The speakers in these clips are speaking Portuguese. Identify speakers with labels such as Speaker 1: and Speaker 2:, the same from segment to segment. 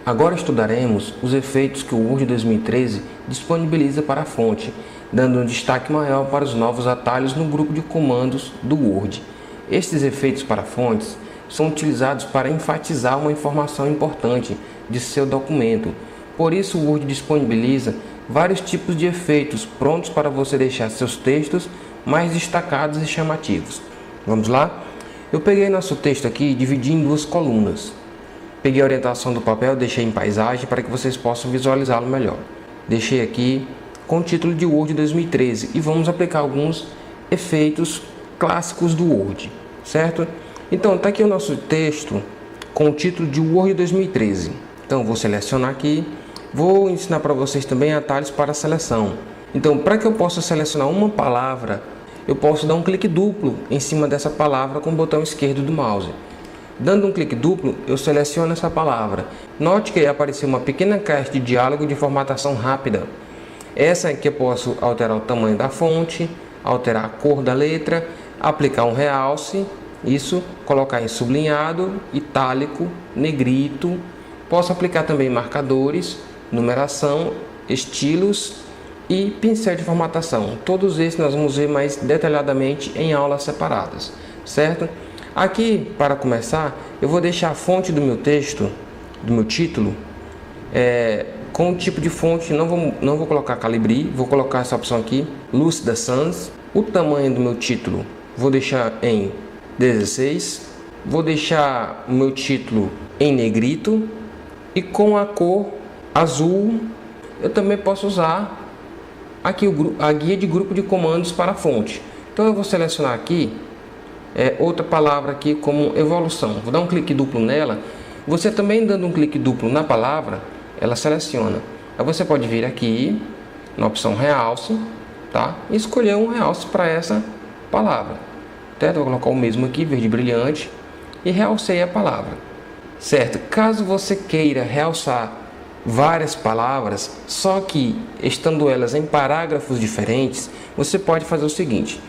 Speaker 1: Agora estudaremos os efeitos que o Word 2013 disponibiliza para a fonte, dando um destaque maior para os novos atalhos no grupo de comandos do Word. Estes efeitos para fontes são utilizados para enfatizar uma informação importante de seu documento. Por isso, o Word disponibiliza vários tipos de efeitos prontos para você deixar seus textos mais destacados e chamativos. Vamos lá? Eu peguei nosso texto aqui e dividi em duas colunas. Peguei a orientação do papel, deixei em paisagem para que vocês possam visualizá-lo melhor. Deixei aqui com o título de Word 2013 e vamos aplicar alguns efeitos clássicos do Word, certo? Então, está aqui o nosso texto com o título de Word 2013. Então, vou selecionar aqui. Vou ensinar para vocês também atalhos para a seleção. Então, para que eu possa selecionar uma palavra, eu posso dar um clique duplo em cima dessa palavra com o botão esquerdo do mouse. Dando um clique duplo, eu seleciono essa palavra. Note que apareceu uma pequena caixa de diálogo de formatação rápida. Essa aqui eu posso alterar o tamanho da fonte, alterar a cor da letra, aplicar um realce, isso, colocar em sublinhado, itálico, negrito. Posso aplicar também marcadores, numeração, estilos e pincel de formatação. Todos esses nós vamos ver mais detalhadamente em aulas separadas, certo? Aqui, para começar, eu vou deixar a fonte do meu texto, do meu título, com o tipo de fonte, não vou colocar Calibri, vou colocar essa opção aqui, Lucida Sans. O tamanho do meu título, vou deixar em 16. Vou deixar o meu título em negrito e com a cor azul. Eu também posso usar aqui a guia de grupo de comandos para a fonte. Então eu vou selecionar aqui outra palavra aqui como evolução. Vou dar um clique duplo nela. Você também dando um clique duplo na palavra, ela seleciona. Aí você pode vir aqui na opção realce, tá? E escolher um realce para essa palavra. Certo? Vou colocar o mesmo aqui, verde brilhante, e realcei a palavra. Certo? Caso você queira realçar várias palavras, só que estando elas em parágrafos diferentes, você pode fazer o seguinte.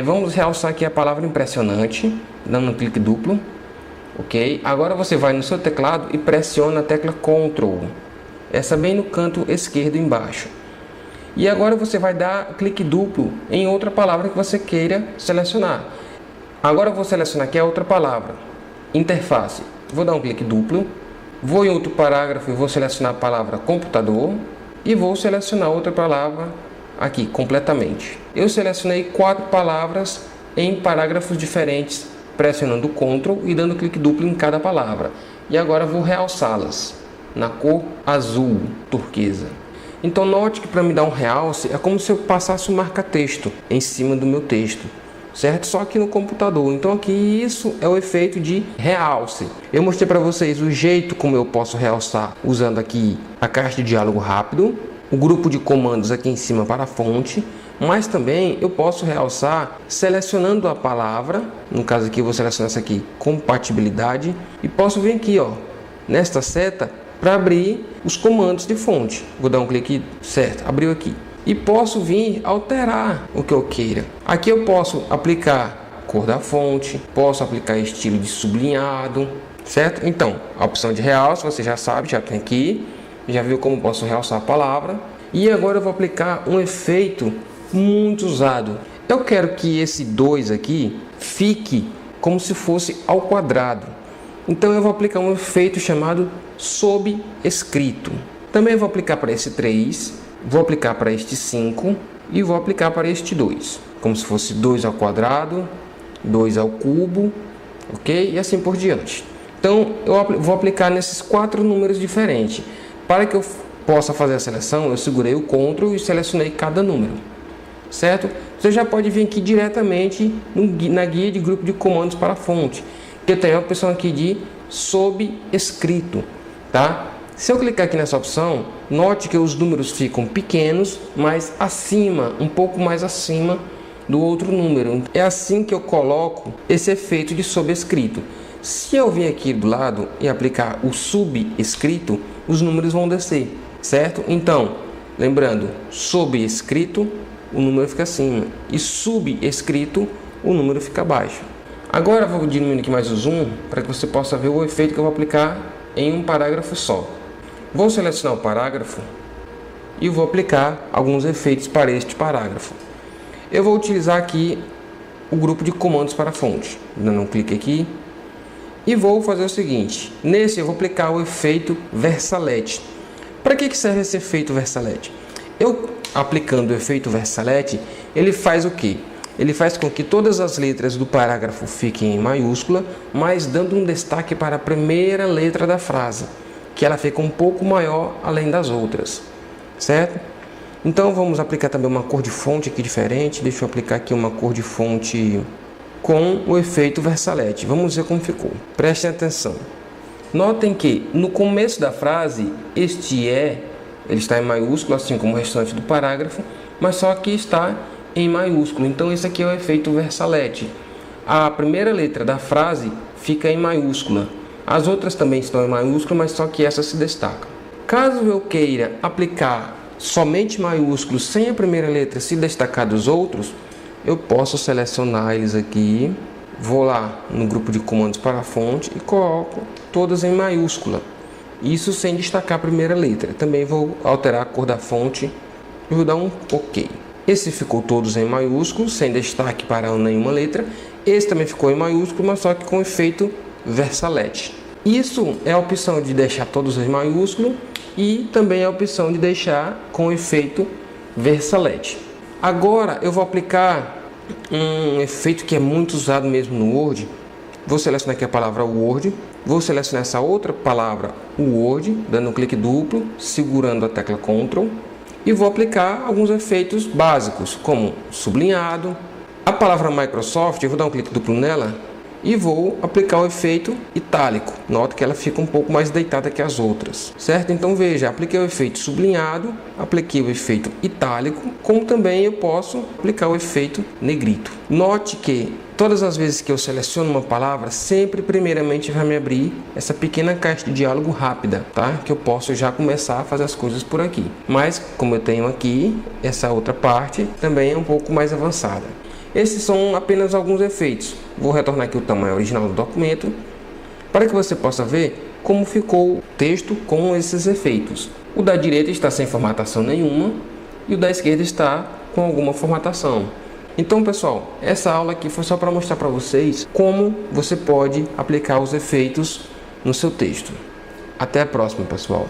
Speaker 1: Vamos realçar aqui a palavra impressionante, dando um clique duplo, ok? Agora você vai no seu teclado e pressiona a tecla Ctrl, essa bem no canto esquerdo embaixo. E agora você vai dar clique duplo em outra palavra que você queira selecionar. Agora eu vou selecionar aqui a outra palavra, interface. Vou dar um clique duplo, vou em outro parágrafo e vou selecionar a palavra computador e vou selecionar outra palavra aqui, completamente. Eu selecionei 4 palavras em parágrafos diferentes, pressionando Ctrl e dando clique duplo em cada palavra. E agora vou realçá-las na cor azul turquesa. Então note que para me dar um realce é como se eu passasse um marca-texto em cima do meu texto, certo? Só que no computador. Então aqui isso é o efeito de realce. Eu mostrei para vocês o jeito como eu posso realçar usando aqui a caixa de diálogo rápido, o grupo de comandos aqui em cima para a fonte, mas também eu posso realçar selecionando a palavra, no caso aqui eu vou selecionar essa aqui, compatibilidade, e posso vir aqui, ó, nesta seta para abrir os comandos de fonte. Vou dar um clique, certo, abriu aqui. E posso vir alterar o que eu queira. Aqui eu posso aplicar cor da fonte, posso aplicar estilo de sublinhado, certo? Então, a opção de realce, você já sabe, já tem aqui. Já viu como posso realçar a palavra. E agora eu vou aplicar um efeito muito usado. Eu quero que esse 2 aqui fique como se fosse ao quadrado. Então eu vou aplicar um efeito chamado sobrescrito. Também vou aplicar para esse 3, vou aplicar para este 5 e vou aplicar para este 2. Como se fosse 2 ao quadrado, 2 ao cubo, ok? E assim por diante. Então eu vou aplicar nesses 4 números diferentes. Para que eu possa fazer a seleção, eu segurei o Ctrl e selecionei cada número, certo? Você já pode vir aqui diretamente na guia de grupo de comandos para a fonte, que eu tenho a opção aqui de sobrescrito, tá? Se eu clicar aqui nessa opção, note que os números ficam pequenos, mas acima, um pouco mais acima do outro número. É assim que eu coloco esse efeito de sobrescrito. Se eu vir aqui do lado e aplicar o subscrito, os números vão descer, certo? Então, lembrando, sobrescrito, o número fica acima, e subscrito, o número fica abaixo. Agora vou diminuir aqui mais o zoom para que você possa ver o efeito que eu vou aplicar em um parágrafo só. Vou selecionar o parágrafo e vou aplicar alguns efeitos para este parágrafo. Eu vou utilizar aqui o grupo de comandos para fonte, dando um clique aqui, e vou fazer o seguinte: nesse eu vou aplicar o efeito Versalete. Para que serve esse efeito Versalete? Eu aplicando o efeito Versalete, ele faz o quê? Ele faz com que todas as letras do parágrafo fiquem em maiúscula, mas dando um destaque para a primeira letra da frase, que ela fica um pouco maior além das outras, certo? Então vamos aplicar também uma cor de fonte aqui diferente. Deixa eu aplicar aqui uma cor de fonte com o efeito Versalete. Vamos ver como ficou. Prestem atenção. Notem que no começo da frase, este ele está em maiúsculo, assim como o restante do parágrafo, mas só que está em maiúsculo. Então esse aqui é o efeito Versalete. A primeira letra da frase fica em maiúscula. As outras também estão em maiúsculo, mas só que essa se destaca. Caso eu queira aplicar somente maiúsculos sem a primeira letra se destacar dos outros, eu posso selecionar eles aqui, vou lá no grupo de comandos para a fonte e coloco todas em maiúscula, isso sem destacar a primeira letra. Também vou alterar a cor da fonte e vou dar um OK. Esse ficou todos em maiúsculo, sem destaque para nenhuma letra. Esse também ficou em maiúsculo, mas só que com efeito Versalete. Isso é a opção de deixar todos em maiúsculo e também a opção de deixar com efeito Versalete. Agora eu vou aplicar um efeito que é muito usado mesmo no Word. Vou selecionar aqui a palavra Word, vou selecionar essa outra palavra Word, dando um clique duplo, segurando a tecla Ctrl, e vou aplicar alguns efeitos básicos, como sublinhado. A palavra Microsoft, eu vou dar um clique duplo nela e vou aplicar o efeito itálico. Nota que ela fica um pouco mais deitada que as outras, certo? Então veja, apliquei o efeito sublinhado, apliquei o efeito itálico, como também eu posso aplicar o efeito negrito. Note que todas as vezes que eu seleciono uma palavra, sempre primeiramente vai me abrir essa pequena caixa de diálogo rápida, tá? Que eu posso já começar a fazer as coisas por aqui. Mas como eu tenho aqui, essa outra parte também é um pouco mais avançada. Esses são apenas alguns efeitos. Vou retornar aqui o tamanho original do documento para que você possa ver como ficou o texto com esses efeitos. O da direita está sem formatação nenhuma e o da esquerda está com alguma formatação. Então, pessoal, essa aula aqui foi só para mostrar para vocês como você pode aplicar os efeitos no seu texto. Até a próxima, pessoal.